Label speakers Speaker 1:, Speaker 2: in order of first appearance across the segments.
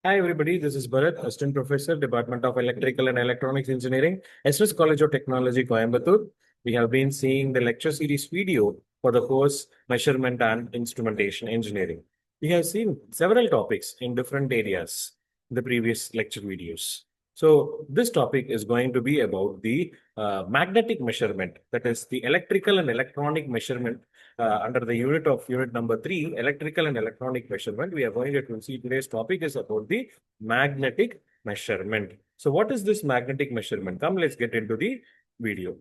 Speaker 1: Hi everybody, this is Bharat, Assistant Professor, Department of Electrical and Electronics Engineering, SNS College of Technology, Coimbatore. We have been seeing the lecture series video for the course Measurement and Instrumentation Engineering. We have seen several topics in different areas in the previous lecture videos. So this topic is going to be about the magnetic measurement, that is the electrical and electronic measurement under the unit number 3, electrical and electronic measurement. We are going to see today's topic is about the magnetic measurement. So what is this magnetic measurement? Come, let's get into the video.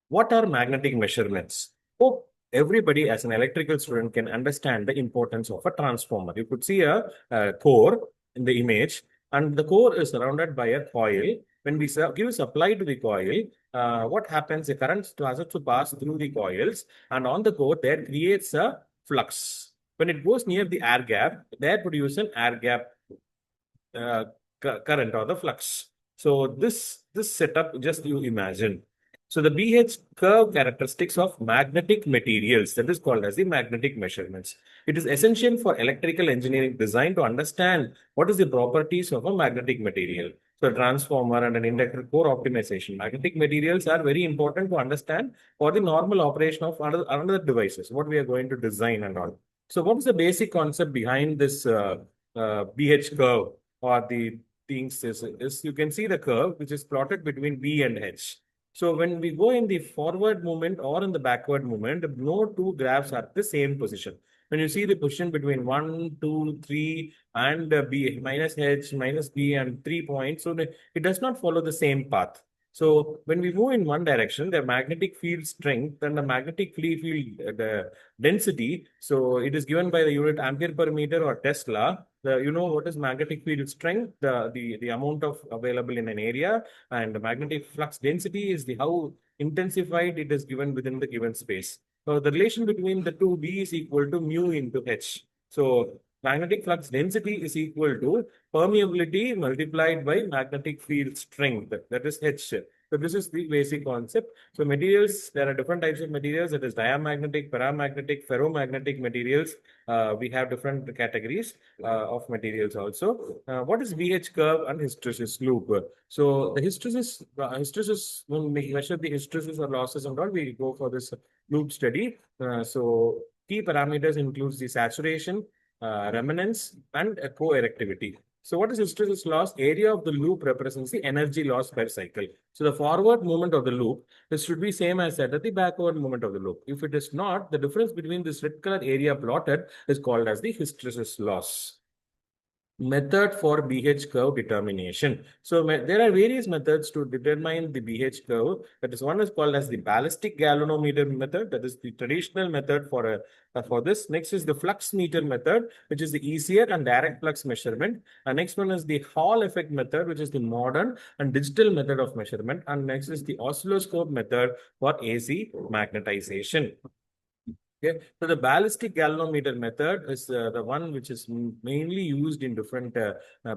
Speaker 1: What are magnetic measurements? Hope everybody as an electrical student can understand the importance of a transformer. You could see a core in the image, and the core is surrounded by a coil. When we give supply to the coil, what happens? The current starts to pass through the coils, and on the core there creates a flux. When it goes near the air gap, there produces an air gap current or the flux. So this setup, just you imagine. So the BH curve characteristics of magnetic materials, that is called as the magnetic measurements. It is essential for electrical engineering design to understand what is the properties of a magnetic material. So transformer and an inductor core optimization. Magnetic materials are very important to understand for the normal operation of other devices, what we are going to design and all. So what is the basic concept behind this BH curve or the things is you can see the curve which is plotted between B and H. So when we go in the forward movement or in the backward movement, no two graphs are the same position. When you see the position between 1, 2, 3 and B minus H minus B and 3 points, so it does not follow the same path. So when we move in one direction, the magnetic field strength and the magnetic field the density, so it is given by the unit ampere per meter or Tesla. You know what is magnetic field strength, the amount of available in an area, and the magnetic flux density is the how intensified it is given within the given space. So the relation between the two, B is equal to mu into H. So magnetic flux density is equal to permeability multiplied by magnetic field strength, that is H. So this is the basic concept. So materials, there are different types of materials, that is diamagnetic, paramagnetic, ferromagnetic materials. We have different categories of materials also. What is VH curve and hysteresis loop? So the hysteresis, when we measure the hysteresis or losses and all, we go for this loop study. So key parameters includes the saturation, remanence, and co-erectivity. So what is hysteresis loss? Area of the loop represents the energy loss per cycle. So the forward movement of the loop, this should be same as that of the backward movement of the loop. If it is not, the difference between this red color area plotted is called as the hysteresis loss. Method for BH curve determination. So there are various methods to determine the BH curve. That is, one is called as the ballistic galvanometer method. That is the traditional method for this. Next is the flux meter method, which is the easier and direct flux measurement. And next one is the Hall effect method, which is the modern and digital method of measurement. And next is the oscilloscope method for AC magnetization. Okay, so the ballistic galvanometer method is the one which is mainly used in different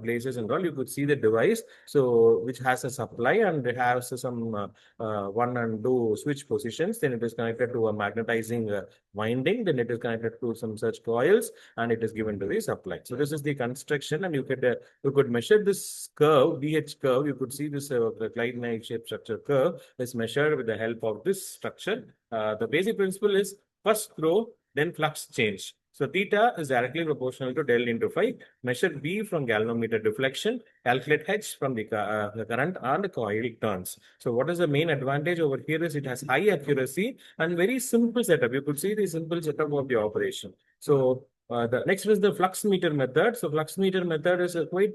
Speaker 1: places and all. You could see the device, so which has a supply and it has some 1 and 2 switch positions. Then it is connected to a magnetizing winding. Then it is connected to some such coils, and it is given to the supply. So this is the construction, and you could measure this curve, BH curve. You could see this Clyde knife shape structure curve is measured with the help of this structure. The basic principle is first throw, then flux change. So theta is directly proportional to del into phi. Measure B from galvanometer deflection. Calculate H from the current and the coil turns. So what is the main advantage over here is it has high accuracy and very simple setup. You could see the simple setup of the operation. So the next is the flux meter method. So flux meter method is quite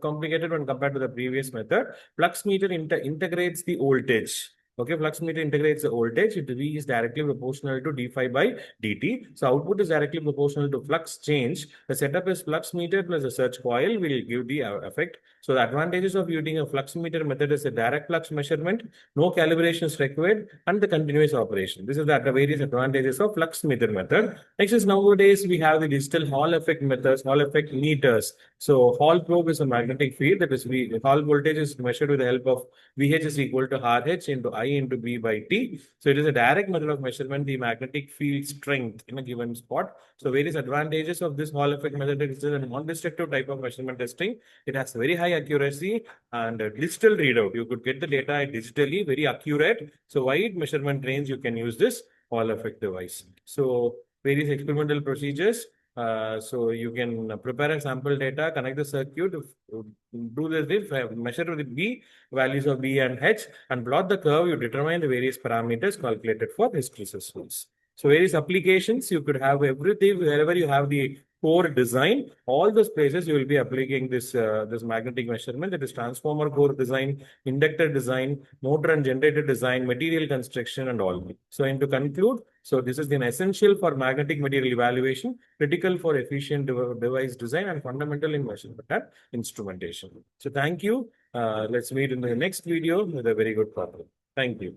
Speaker 1: complicated when compared to the previous method. Flux meter integrates the voltage. Okay, flux meter integrates the voltage. V is directly proportional to d phi by dt. So output is directly proportional to flux change. The setup is flux meter plus a surge coil will give the effect. So the advantages of using a flux meter method is a direct flux measurement, no calibration is required, and the continuous operation. This is the various advantages of flux meter method. Next is nowadays we have the digital Hall effect methods, Hall effect meters. So Hall probe is a magnetic field, that is Hall voltage is measured with the help of VH is equal to RH into I I into B by T. So it is a direct method of measurement, the magnetic field strength in a given spot. So various advantages of this Hall effect method is a non-destructive type of measurement testing. It has very high accuracy and digital readout. You could get the data digitally, very accurate. So wide measurement range, you can use this Hall effect device. So various experimental procedures. So you can prepare a sample data, connect the circuit, do this, measure the B values of B and H, and plot the curve. You determine the various parameters calculated for hysteresis. So various applications, you could have everything wherever you have the core design, all those places you will be applying this this magnetic measurement. That is transformer core design, inductor design, motor and generator design, material construction, and all. So, and to conclude, so this is an essential for magnetic material evaluation, critical for efficient device design, and fundamental in measurement and instrumentation. So thank you. Let's meet in the next video with a very good problem. Thank you.